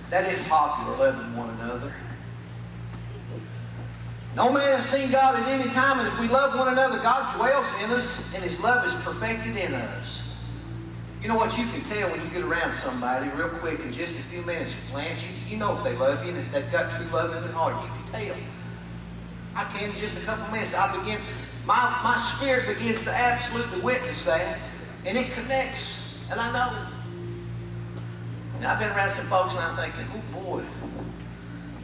That isn't popular, loving one another. No man has seen God at any time, and if we love one another, God dwells in us, and His love is perfected in us. You know what you can tell when you get around somebody real quick in just a few minutes, Lance, you know if they love you and if they've got true love in their heart. You can tell. I can in just a couple minutes. My spirit begins to absolutely witness that, and it connects, and I know. And I've been around some folks, and I'm thinking, oh boy,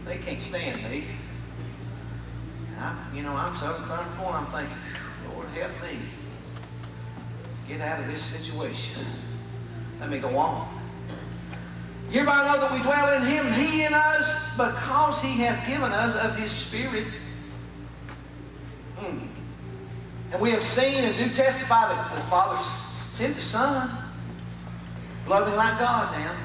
they can't stand me. I'm so in front of the point, I'm thinking, Lord, help me get out of this situation. Let me go on. Hereby know that we dwell in Him, He in us, because He hath given us of His Spirit. And we have seen and do testify that the Father sent the Son, loving like God now.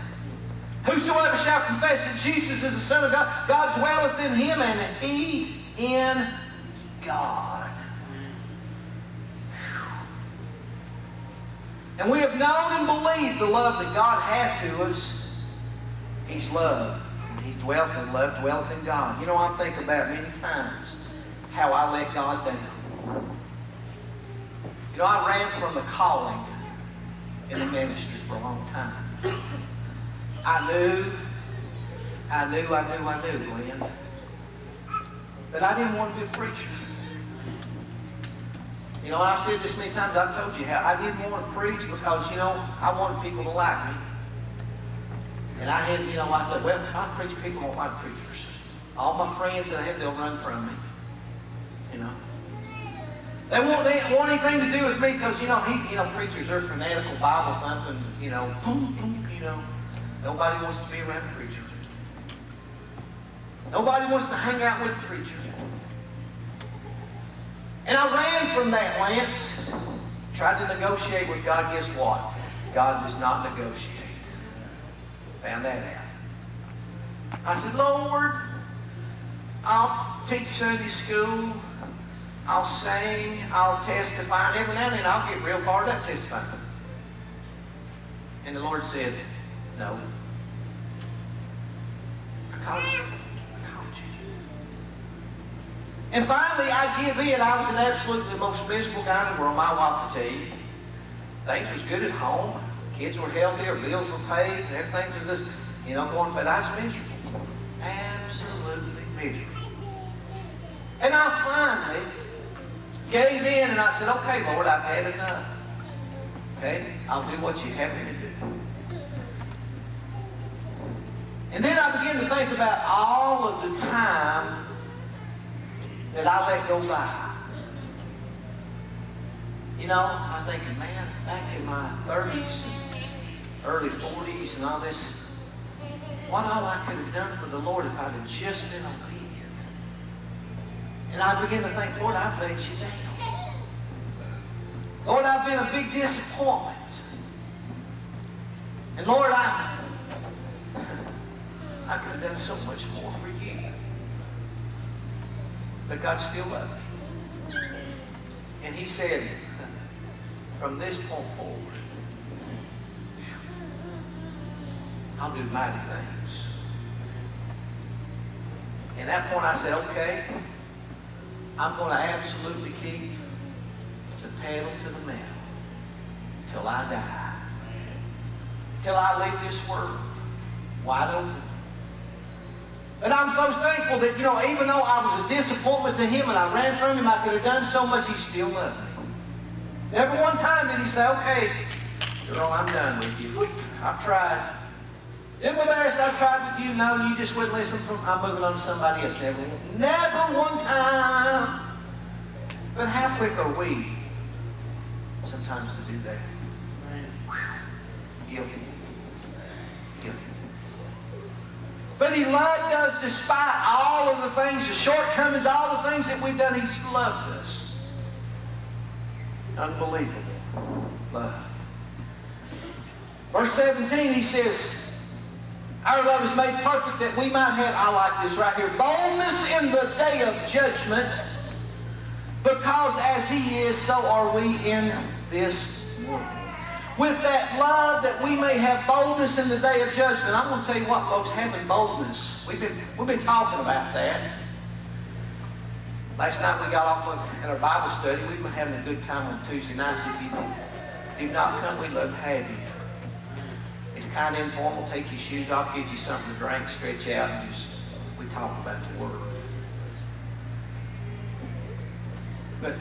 Whosoever shall confess that Jesus is the Son of God, God dwelleth in Him, and He in God. And we have known and believed the love that God hath to us. He's love. He dwelleth in love, dwelleth in God. You know, I think about many times how I let God down. You know, I ran from the calling in the ministry for a long time. I knew, Glenn. But I didn't want to be a preacher. You know, I've said this many times, I've told you how I didn't want to preach because, I wanted people to like me. And I had, I thought, well, if I preach, people won't like preachers. All my friends that I had, they'll run from me. They won't want anything to do with me because, preachers are fanatical, Bible thumping, Nobody wants to be around a preacher. Nobody wants to hang out with a preacher. And I ran from that, Lance. Tried to negotiate with God. Guess what? God does not negotiate. Found that out. I said, Lord, I'll teach Sunday school. I'll sing. I'll testify. And every now and then I'll get real fired up testifying. And the Lord said, no. I called you. And finally, I give in. I was absolutely the most miserable guy in the world. My wife will tell you. Things was good at home. Kids were healthy. Our bills were paid. And everything was just, going. But I was miserable. Absolutely miserable. And I finally gave in. And I said, okay, Lord, I've had enough. Okay? I'll do what you have me to do. And then I began to think about all of the time that I let go by. I'm thinking, man, back in my 30s, early 40s and all this, what all I could have done for the Lord if I'd have just been obedient. And I began to think, Lord, I've let you down. Lord, I've been a big disappointment. And Lord, I could have done so much more for you. But God still loved me. And He said, from this point forward, I'll do mighty things. And at that point I said, okay, I'm going to absolutely keep the pedal to the metal till I die. Till I leave this world wide open. But I'm so thankful that, even though I was a disappointment to Him and I ran from Him, I could have done so much, He still loved me. Never one time did He say, okay, girl, I'm done with you. Whoop, I've tried. Did my best, I've tried with you. No, you just wouldn't listen. I'm moving on to somebody else. Never one time. But how quick are we sometimes to do that? Guilty. But He loved us despite all of the things, the shortcomings, all the things that we've done. He's loved us. Unbelievable love. Verse 17, He says, our love is made perfect that we might have, I like this right here, boldness in the day of judgment, because as He is, so are we in this world. with that love that we may have boldness in the day of judgment. I'm going to tell you what, folks, having boldness, we've been talking about that. Last night we got off in our Bible study. We've been having a good time on Tuesday nights. If you've not come, we'd love to have you. It's kind of informal. Take your shoes off, get you something to drink, stretch out, and we talk about the Word. But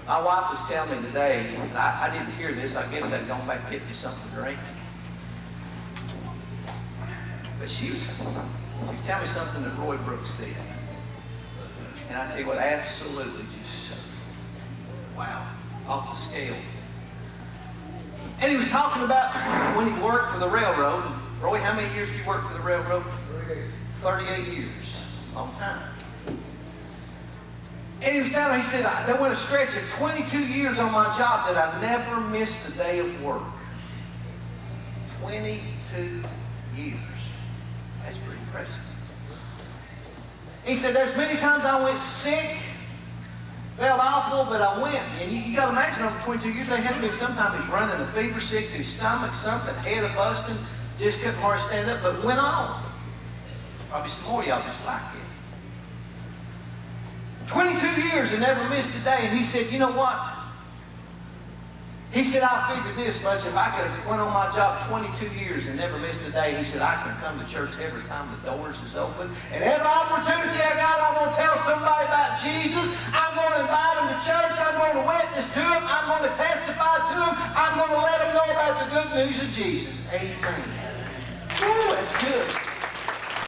my wife was telling me today, I didn't hear this. I guess I'd gone back and get me something to drink. But she was telling me something that Roy Brooks said. And I tell you what, absolutely just, wow, off the scale. And he was talking about when he worked for the railroad. Roy, how many years did you work for the railroad? 38 years. Long time. And he was telling me, he said, there went a stretch of 22 years on my job that I never missed a day of work. 22 years. That's pretty impressive. He said, there's many times I went sick, felt awful, but I went. And you got to imagine over 22 years, they had to be sometimes he's running a fever, sick to his stomach, something, head a busting, just couldn't hardly stand up, but went on. Probably some more of y'all just like it. 22 years and never missed a day. And he said, you know what? He said, I figured this much. If I could have went on my job 22 years and never missed a day, he said, I can come to church every time the doors is open. And every opportunity I got, I'm going to tell somebody about Jesus. I'm going to invite them to church. I'm going to witness to them. I'm going to testify to them. I'm going to let them know about the good news of Jesus. Amen. Woo, that's good.